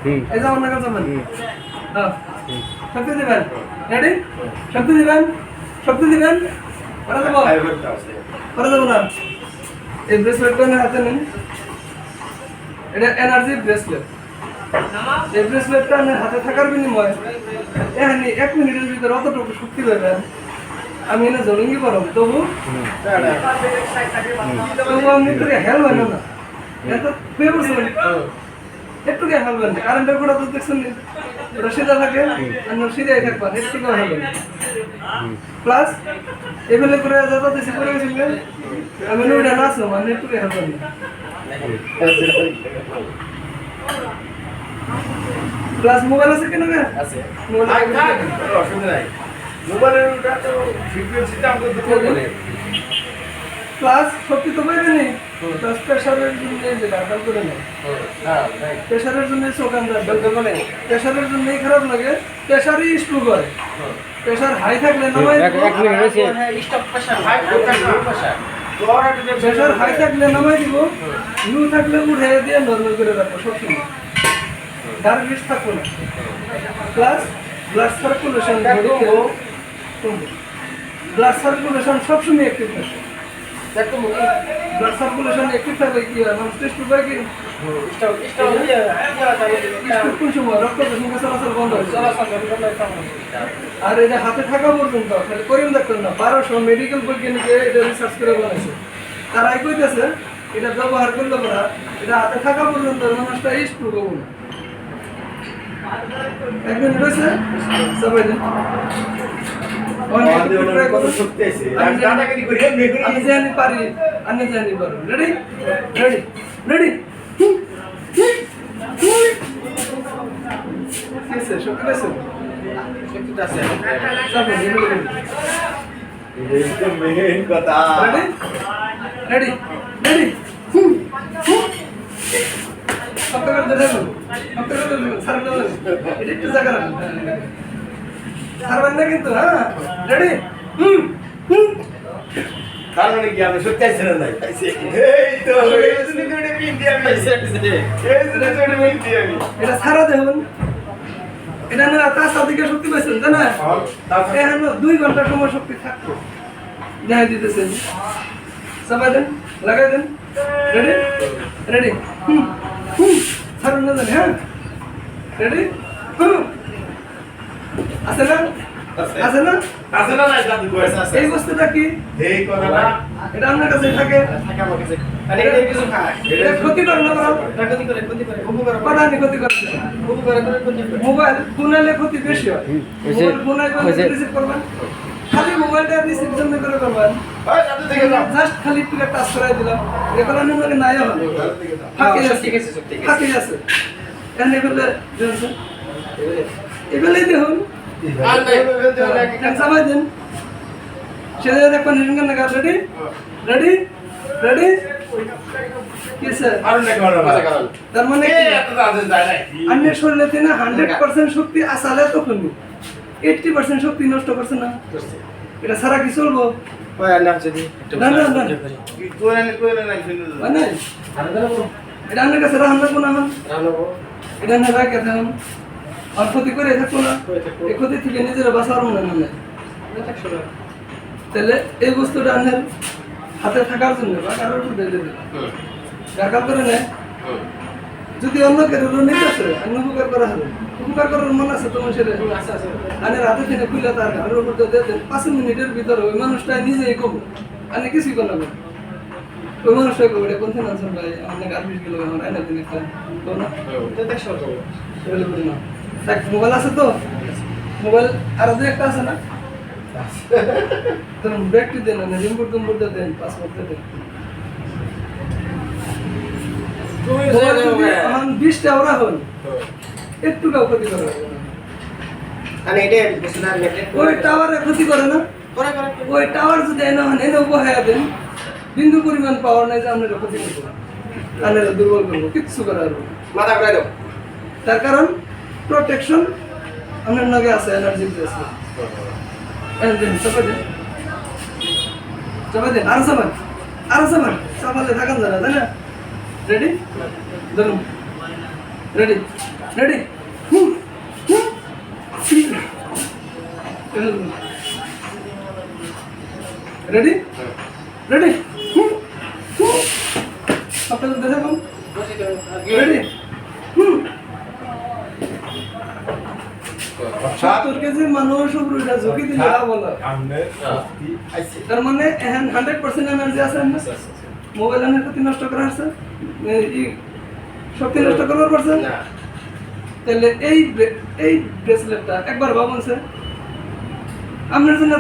এই যে আমার নাগাল যাবেন শক্তি দিবেন রেডি শক্তি দিবেন করে দেবো না এই ব্রেসলেটটা হাতে নিন এটা এনার্জি ব্রেসলেট এই ব্রেসলেটটা হাতে থাকার বিনিময়ে এখানে 1 মিনিটের ভিতরে অতটুকু শক্তি পাবেন আমি এনে জলঙ্গি করব তবু আমি তো হেল হয় না এত পেপার একটু কে হালবেন কারেন্টের গোড়া তো দেখছেন ওটা সিধা থাকে আর সিধাই থাকবেন একটু কে হালবেন প্লাস এভেলে করে যত দেশে করে গেছিলেন আমি ওইটা না আসলাম মানে একটু কে হালবেন প্লাস মোবাইল আছে কেন আছে মোবাইল অসুবিধা নাই মোবাইলের ওটা তো ফ্রিকোয়েন্সিটা আমাদের দিতে বলে প্লাস শক্তি তো বাইরে নেই প্লাস প্রেসারের জন্য যে ডাক্তার করে নেই হ্যাঁ প্রেসারের জন্য চোখান ডাক্তার করে প্রেসারের জন্যই খারাপ লাগে প্রেসারই স্ট্রোক হয় প্রেসার হাই থাকলে নামাই stop pressure high pressure high থাকলে নামাই দিব লো থাকলে উঠে দিয়ে নরমাল করে রাখবো সবসময় ডার্ক রিস্ক থাকবো না plus blood circulation blood circulation সবসময় অ্যাক্টিভ থাকে ব্লাড সার্কুলেশন অ্যাক্টিভ থাকলে কি হয় মানুষ টেস্ট করে কি কোন সময় রক্ত চলাচল বন্ধ হয় আর এটা হাতে থাকা পর্যন্ত খালি করিম দেখতেন না 1200 মেডিকেল বৈজ্ঞানিকে এটা রিসার্চ করে বানাইছে তারাই কইতেছে এটা ব্যবহার করলে পরা এটা হাতে থাকা পর্যন্ত মানুষটা স্ট্রোক হবে না একদিন রয়েছে সবাই আমি জানি পারি আমি জানি পারো রেডি রেডি রেডি শক্তি পেয়েছো শক্তিটা আছে রেডি রেডি কিন্তু হ্যাঁ রেডি তার মানে কি আমি সত্যি আছি না নাই এটা সারা দেখুন এটা না তার সাথে শক্তি পাইছেন তাই না এখন 2 ঘন্টা সময় শক্তি থাকতো দেখা দিতেছেন সবাই দেন লাগাই দেন রেডি রেডি সারুন না জানি হ্যাঁ রেডি আছে না আছে না আছে না নাই জাদু কইছে আছে এই বস্তুটা কি এই কথাটা এটা আমার কাছে থাকে আমার কাছে আরে এটা কিছু খায় এটা ক্ষতি করে না ক্ষতি করে উপকার পাড়া নি ক্ষতি করে উপকার করে ক্ষতি করে মোবাইল ফোনালে ক্ষতি বেশি হয় মোবাইল ফোনায় বন্ধ রিসিভ করবেন খালি মোবাইলটা রিসিভ জন্য করে করবেন ওই জাদু থেকে জাস্ট খালি একটু টাচ করাই দিলাম এখন আমি মানে নাই হবে ফাঁকি আছে ঠিক আছে ফাঁকি আছে এখানে বলে এবেলে দেখুন আর নাই সবাই দেন সেটা দেখুন হিরঙ্গন না রেডি রেডি রেডি কি স্যার আর না কারণ তার মানে কি अन्य শরীরে না 100% শক্তি আসালে তখন 80% শক্তি নষ্ট করছে না এটা সারা কি চলবো ওই আল্লাহ যদি না না না কোন না শুনুন মানে এটা আমার কাছে রান্না কোন আমার রান্না এটা না রাখে দেন আর ক্ষতি করে থাকো না এই ক্ষতি থেকে নিজের বাঁচার মনে মনে তাহলে এই বস্তুটা আনের হাতে থাকার জন্য বা কারোর উপর দিয়ে দেবে দরকার করে নেয় যদি অন্য কেউ নিতে আসে অন্য উপকার করা হবে উপকার করার মন আছে তোমার সেটা আনের হাতে থেকে খুলে তার ঘরের উপর দিয়ে দেন 5 মিনিটের ভিতরে ওই মানুষটা নিজেই কব আনে কিছুই করবে ওই মানুষটা কব এটা কোন আনসার ভাই অনেক আর্মিস গেল আমার আইনা দিন একটা তো না এটা দেখো তো বলে বলি না মোবাইল আছে তো মোবাইল আর দুই একটা আছে না তুমি ব্যাকটি দেন না রিমোট কম্পিউটার দেন পাসওয়ার্ড দেন তুমি এখন 20 টা ওরা হল একটু কাউ ক্ষতি করে মানে এটা বেশিরভাগ নেটে ওই টাওয়ারে ক্ষতি করে না করে ওই টাওয়ার যদি এনে বহায়া দেন বিন্দু পরিমাণ পাওয়ার নাই যে আমরা ক্ষতি করব আমরা দুর্বল করব কিছু করার মাথা ঘুরাই দাও তার কারণ প্রোটেকশন আমার নাগে আছে এনার্জি ব্রেসলেট এনদিন সবাই দেন আর সবাই সবাই থাকেন জানা তাই না রেডি ধরুন রেডি রেডি রেডি রেডি আপনাদের দেখুন রেডি 70 কেজি মানুষ উপরে ঝুঁকি দিলে বলা তার মানে এখন 100% এনার্জি আছে না মোবাইল এনে ক্ষতি নষ্ট করা আছে এই শক্তি নষ্ট করবার পারছেন না তাহলে এই ব্রেসলেটটা একবার ভাবুন স্যার আপনার জন্য